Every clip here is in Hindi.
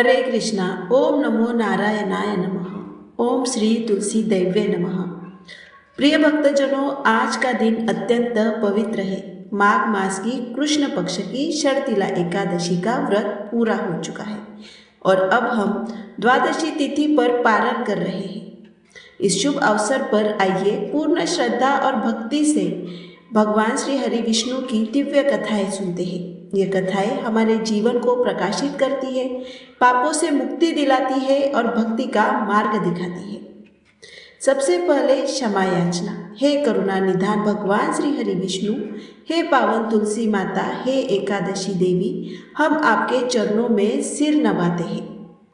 हरे कृष्णा। ओम नमो नारायणाय नमः। ओम श्री तुलसी दैवे नमः। प्रिय भक्तजनों, आज का दिन अत्यंत पवित्र है। माघ मास की कृष्ण पक्ष की शर्तिला एकादशी का व्रत पूरा हो चुका है और अब हम द्वादशी तिथि पर पारण कर रहे हैं। इस शुभ अवसर पर आइए पूर्ण श्रद्धा और भक्ति से भगवान श्री हरि विष्णु की दिव्य कथाएं सुनते हैं। ये कथाएं हमारे जीवन को प्रकाशित करती है, पापों से मुक्ति दिलाती है और भक्ति का मार्ग दिखाती है। सबसे पहले क्षमा याचना। हे करुणा निधान भगवान श्री हरि विष्णु, हे पावन तुलसी माता, हे एकादशी देवी, हम आपके चरणों में सिर नवाते हैं।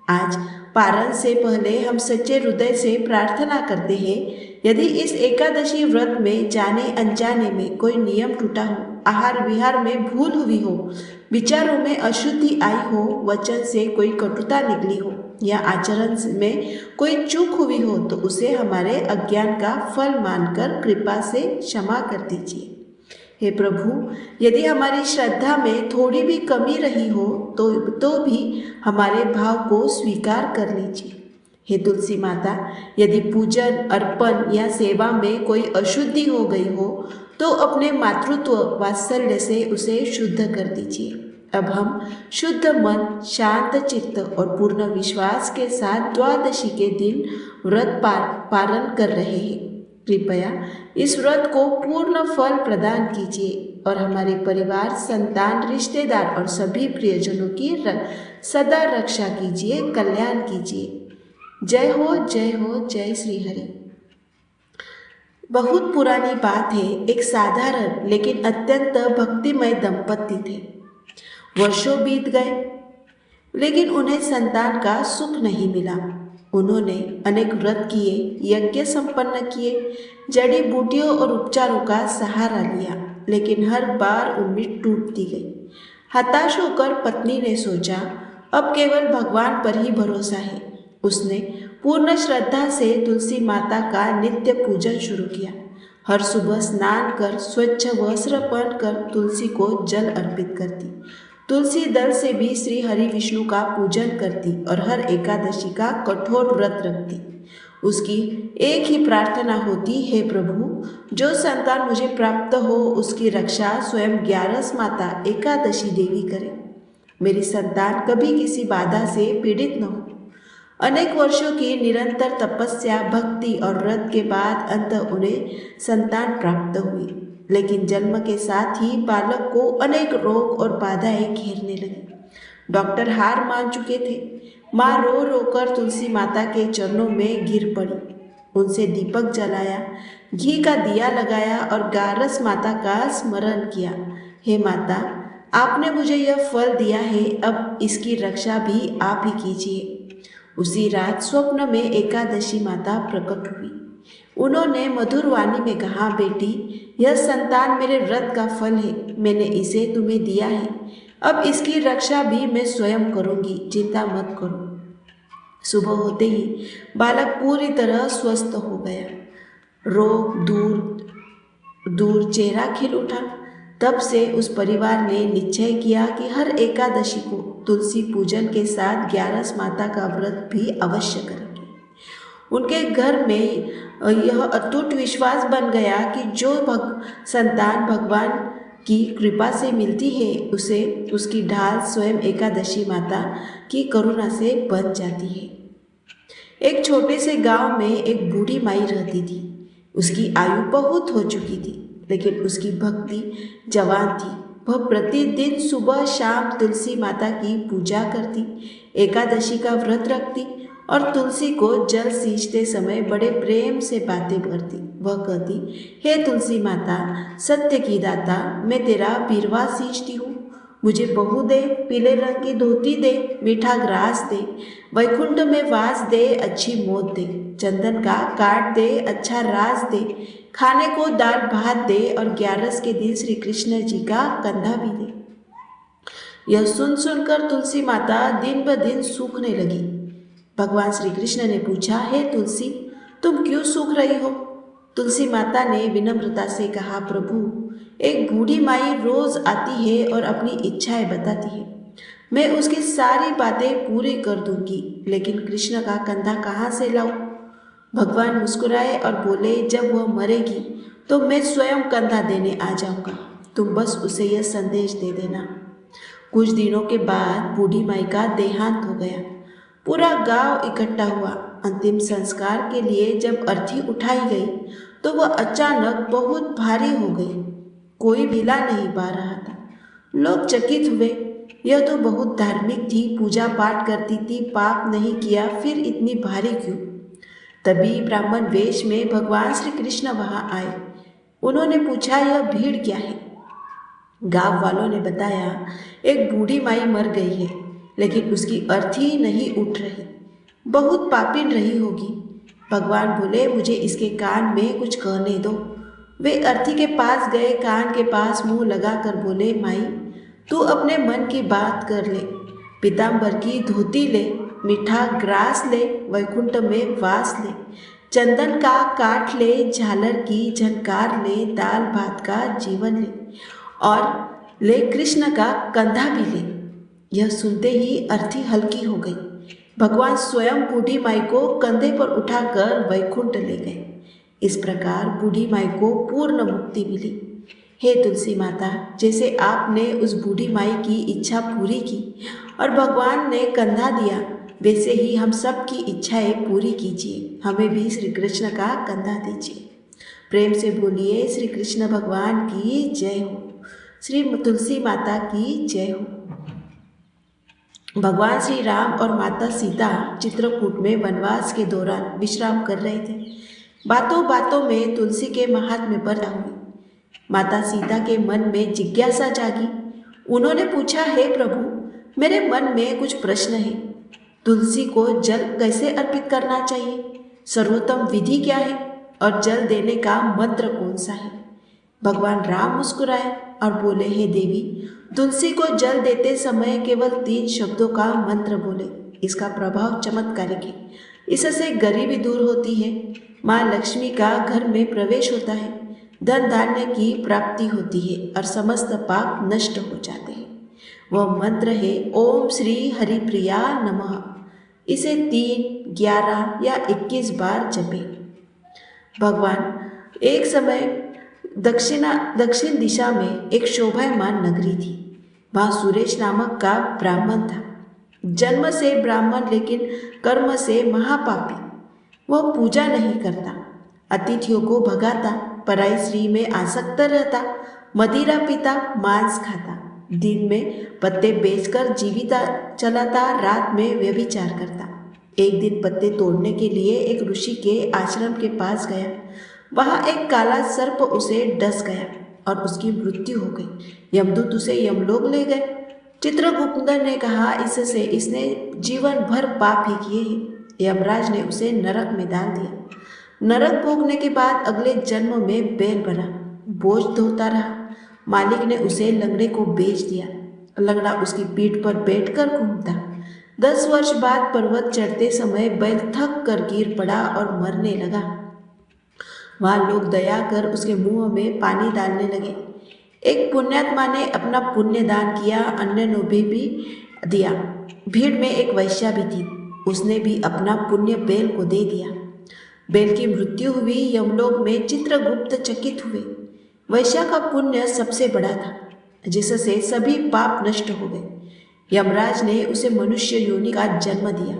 आज पारण से पहले हम सच्चे हृदय से प्रार्थना करते हैं, यदि इस एकादशी व्रत में जाने अनजाने में कोई नियम टूटा हो, आहार विहार में भूल हुई हो, विचारों में अशुद्धि आई हो, वचन से कोई कटुता निकली हो या आचरण में कोई चूक हुई हो, तो उसे हमारे अज्ञान का फल मानकर कृपा से क्षमा कर दीजिए। हे प्रभु, यदि हमारी श्रद्धा में थोड़ी भी कमी रही हो तो भी हमारे भाव को स्वीकार कर लीजिए। हे तुलसी माता, यदि पूजन, अर्पण या सेवा में कोई अशुद्धि हो गई हो तो अपने मातृत्व वात्सल्य से उसे शुद्ध कर दीजिए। अब हम शुद्ध मन, शांत चित्त और पूर्ण विश्वास के साथ द्वादशी के दिन व्रत पारण कर रहे हैं। कृपया इस व्रत को पूर्ण फल प्रदान कीजिए और हमारे परिवार, संतान, रिश्तेदार और सभी प्रियजनों की सदा रक्षा कीजिए, कल्याण कीजिए। जय हो, जय हो, जय श्री हरि। बहुत पुरानी बात है। एक साधारण लेकिन अत्यंत भक्तिमय दंपति थे। वर्षों बीत गए लेकिन उन्हें संतान का सुख नहीं मिला। उन्होंने अनेक व्रत किए, यज्ञ संपन्न किए, जड़ी बूटियों और उपचारों का सहारा लिया, लेकिन हर बार उम्मीद टूटती गई। हताश होकर पत्नी ने सोचा, अब केवल भगवान पर ही भरोसा है। उसने पूर्ण श्रद्धा से तुलसी माता का नित्य पूजन शुरू किया। हर सुबह स्नान कर स्वच्छ वस्त्र पहनकर तुलसी को जल अर्पित करती। तुलसी दल से भी श्री हरि विष्णु का पूजन करती और हर एकादशी का कठोर व्रत रखती। उसकी एक ही प्रार्थना होती, हे प्रभु, जो संतान मुझे प्राप्त हो उसकी रक्षा स्वयं ग्यारस माता एकादशी देवी करे। मेरी संतान कभी किसी बाधा से पीड़ित न हो। अनेक वर्षों की निरंतर तपस्या, भक्ति और व्रत के बाद अंत उन्हें संतान प्राप्त हुई, लेकिन जन्म के साथ ही बालक को अनेक रोग और बाधाएं घेरने लगी। डॉक्टर हार मान चुके थे। माँ रो रो कर तुलसी माता के चरणों में गिर पड़ी। उनसे दीपक जलाया, घी का दिया लगाया और गारस माता का स्मरण किया। हे माता, आपने मुझे यह फल दिया है, अब इसकी रक्षा भी आप ही कीजिए। उसी रात स्वप्न में एकादशी माता प्रकट हुई। उन्होंने मधुर वाणी में कहा, बेटी, यह संतान मेरे व्रत का फल है। मैंने इसे तुम्हें दिया है। अब इसकी रक्षा भी मैं स्वयं करूंगी, चिंता मत करो। सुबह होते ही बालक पूरी तरह स्वस्थ हो गया। रोग दूर दूर चेहरा खिल उठा। तब से उस परिवार ने निश्चय किया कि हर एकादशी को तुलसी पूजन के साथ ग्यारस माता का व्रत भी अवश्य करेंगे। उनके घर में यह अटूट विश्वास बन गया कि जो संतान भगवान की कृपा से मिलती है, उसे उसकी ढाल स्वयं एकादशी माता की करुणा से बन जाती है। एक छोटे से गांव में एक बूढ़ी माई रहती थी। उसकी आयु बहुत हो चुकी थी, लेकिन उसकी भक्ति जवान थी। वह प्रतिदिन सुबह शाम तुलसी माता की पूजा करती, एकादशी का व्रत रखती और तुलसी को जल सींचते समय बड़े प्रेम से बातें करती। वह कहती, हे तुलसी माता, सत्य की दाता, मैं तेरा बीरवा सींचती हूँ। मुझे बहू दे, पीले रंग की धोती दे, मीठा ग्रास दे, वैकुंठ में वास दे, अच्छी मौत दे, चंदन का काट दे, अच्छा रास दे, खाने को दाल भात दे और ग्यारस के दिन श्री कृष्ण जी का कंधा भी दे। यह सुन सुनकर तुलसी माता दिन ब दिन सूखने लगी। भगवान श्री कृष्ण ने पूछा, हे तुलसी, तुम क्यों सूख रही हो? तुलसी माता ने विनम्रता से कहा, प्रभु, एक बूढ़ी माई रोज आती है और अपनी इच्छाएं बताती है। मैं उसकी सारी बातें पूरी कर दूंगी, लेकिन कृष्ण का कंधा कहाँ से लाऊं? भगवान मुस्कुराए और बोले, जब वह मरेगी तो मैं स्वयं कंधा देने आ जाऊंगा। तुम बस उसे यह संदेश दे देना। कुछ दिनों के बाद बूढ़ी माई का देहांत हो गया। पूरा गांव इकट्ठा हुआ। अंतिम संस्कार के लिए जब अर्थी उठाई गई तो वह अचानक बहुत भारी हो गई। कोई हिला नहीं पा रहा था। लोग चकित हुए। यह तो बहुत धार्मिक थी, पूजा पाठ करती थी, पाप नहीं किया, फिर इतनी भारी क्यों? तभी ब्राह्मण वेश में भगवान श्री कृष्ण वहां आए। उन्होंने पूछा, यह भीड़ क्या है? गांव वालों ने बताया, एक बूढ़ी माई मर गई है, लेकिन उसकी अर्थी नहीं उठ रही, बहुत पापिन रही होगी। भगवान बोले, मुझे इसके कान में कुछ कहने दो। वे अर्थी के पास गए, कान के पास मुंह लगाकर बोले, माई तू अपने मन की बात कर ले, पीताम्बर की धोती ले, मीठा ग्रास ले, वैकुंठ में वास ले, चंदन का काट ले, झालर की झनकार ले, दाल भात का जीवन ले, और ले कृष्ण का कंधा भी ले। यह सुनते ही अर्थी हल्की हो गई। भगवान स्वयं बूढ़ी माई को कंधे पर उठाकर वैकुंठ ले गए। इस प्रकार बूढ़ी माई को पूर्ण मुक्ति मिली। हे तुलसी माता, जैसे आपने उस बूढ़ी माई की इच्छा पूरी की और भगवान ने कंधा दिया, वैसे ही हम सब की इच्छाएं पूरी कीजिए। हमें भी श्री कृष्ण का कंधा दीजिए। प्रेम से बोलिए, श्री कृष्ण भगवान की जय हो, श्री तुलसी माता की जय हो। भगवान श्री राम और माता सीता चित्रकूट में वनवास के दौरान विश्राम कर रहे थे। बातों बातों में तुलसी के महात्म्य पर हुई। माता सीता के मन में जिज्ञासा जागी। उन्होंने पूछा, हे प्रभु, मेरे मन में कुछ प्रश्न है। तुलसी को जल कैसे अर्पित करना चाहिए? सर्वोत्तम विधि क्या है? और जल देने का मंत्र कौन सा है? भगवान राम मुस्कुराए और बोले, हे देवी, तुलसी को जल देते समय केवल 3 शब्दों का मंत्र बोले। इसका प्रभाव चमत्कारिक है। इससे गरीबी दूर होती है, माँ लक्ष्मी का घर में प्रवेश होता है, धन धान्य की प्राप्ति होती है और समस्त पाप नष्ट हो जाते हैं। वह मंत्र है ओम श्री हरिप्रिया नमः। इसे 3, 11 या 21 बार जपे। भगवान एक समय दक्षिण दिशा में एक शोभायमान नगरी थी। वहाँ सुरेश नामक का ब्राह्मण था। जन्म से ब्राह्मण, लेकिन कर्म से महापापी। वह पूजा नहीं करता, अतिथियों को भगाता, पराई स्त्री में आसक्त रहता, मदिरा पीता, मांस खाता, दिन में पत्ते बेचकर जीविका चलाता, रात में व्यभिचार करता। एक दिन पत्ते तोड़ने के लिए एक ऋषि के आश्रम के पास गया। वहाँ एक काला सर्प उसे डस गया और उसकी मृत्यु हो गई। यमदूत उसे यमलोक ले गए। चित्रगुप्त ने कहा, इससे इसने जीवन भर पाप ही किए हैं। यमराज ने उसे नरक में डाल दिया। नरक भोगने के बाद अगले जन्म में बैल बना, बोझ ढोता रहा। मालिक ने उसे लंगड़े को बेच दिया। लंगड़ा उसकी पीठ पर बैठकर घूमता। 10 वर्ष बाद पर्वत चढ़ते समय बैल थक कर गिर पड़ा और मरने लगा। वहाँ लोग दया कर उसके मुंह में पानी डालने लगे। एक पुण्यात्मा ने अपना पुण्य दान किया, अन्य ने भी दिया। भीड़ में एक वैश्या भी थी, उसने भी अपना पुण्य बैल को दे दिया। बैल की मृत्यु हुई। यमलोक में चित्रगुप्त चकित हुए। वैश्या का पुण्य सबसे बड़ा था, जिससे सभी पाप नष्ट हो गए। यमराज ने उसे मनुष्य योनि का जन्म दिया।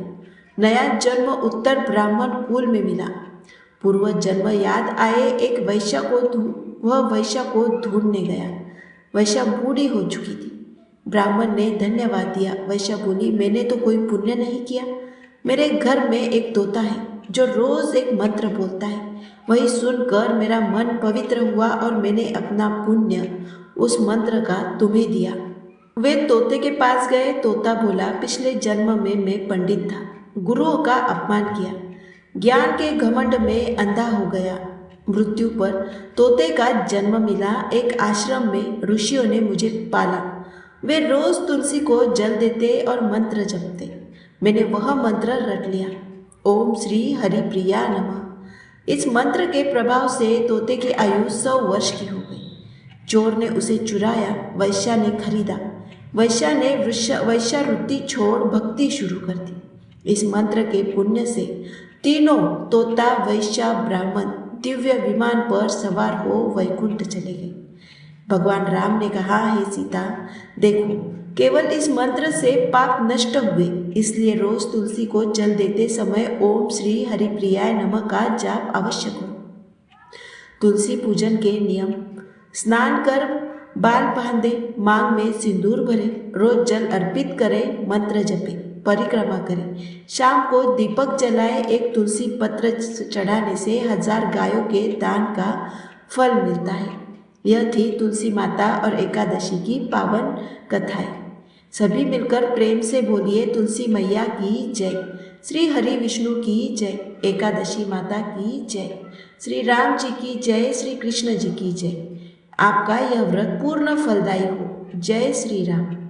नया जन्म उत्तर ब्राह्मण कुल में मिला। पूर्व जन्म याद आए एक वैश्या को वह वैश्या को ढूंढने गया। वैश्या बूढ़ी हो चुकी थी। ब्राह्मण ने धन्यवाद दिया। वैश्या बोली, मैंने तो कोई पुण्य नहीं किया। मेरे घर में एक तोता है जो रोज एक मंत्र बोलता है। वही सुनकर मेरा मन पवित्र हुआ और मैंने अपना पुण्य उस मंत्र का तुम्हें दिया। वे तोते के पास गए। तोता बोला, पिछले जन्म में मैं पंडित था, गुरुओं का अपमान किया, ज्ञान के घमंड में अंधा हो गया। मृत्यु पर तोते का जन्म मिला। एक आश्रम में ऋषियों ने मुझे पाला। वे रोज तुलसी को जल देते और मंत्र जपते। मैंने वह मंत्र रट लिया, ओम श्री हरिप्रिया नमः। इस मंत्र के प्रभाव से तोते की आयु 100 वर्ष की हो गई। चोर ने उसे चुराया, वैश्या ने खरीदा। वैश्या ने वैश्यावृत्ति छोड़ भक्ति शुरू कर दी। इस मंत्र के पुण्य से तीनों तोता, वैश्या, ब्राह्मण दिव्य विमान पर सवार हो वैकुंठ चले गए। भगवान राम ने कहा, हे सीता, देखो, केवल इस मंत्र से पाप नष्ट हुए, इसलिए रोज तुलसी को जल देते समय ओम श्री हरिप्रियाय नमः का जाप अवश्य करो। तुलसी पूजन के नियम: स्नान कर बाल बांधे, मांग में सिंदूर भरे, रोज जल अर्पित करें, मंत्र जपे, परिक्रमा करें, शाम को दीपक जलाए, एक तुलसी पत्र चढ़ाने से 1000 गायों के दान का फल मिलता है। यह थी तुलसी माता और एकादशी की पावन कथाएं। सभी मिलकर प्रेम से बोलिए, तुलसी मैया की जय, श्री हरि विष्णु की जय, एकादशी माता की जय, श्री राम जी की जय, श्री कृष्ण जी की जय। आपका यह व्रत पूर्ण फलदायी हो। जय श्री राम।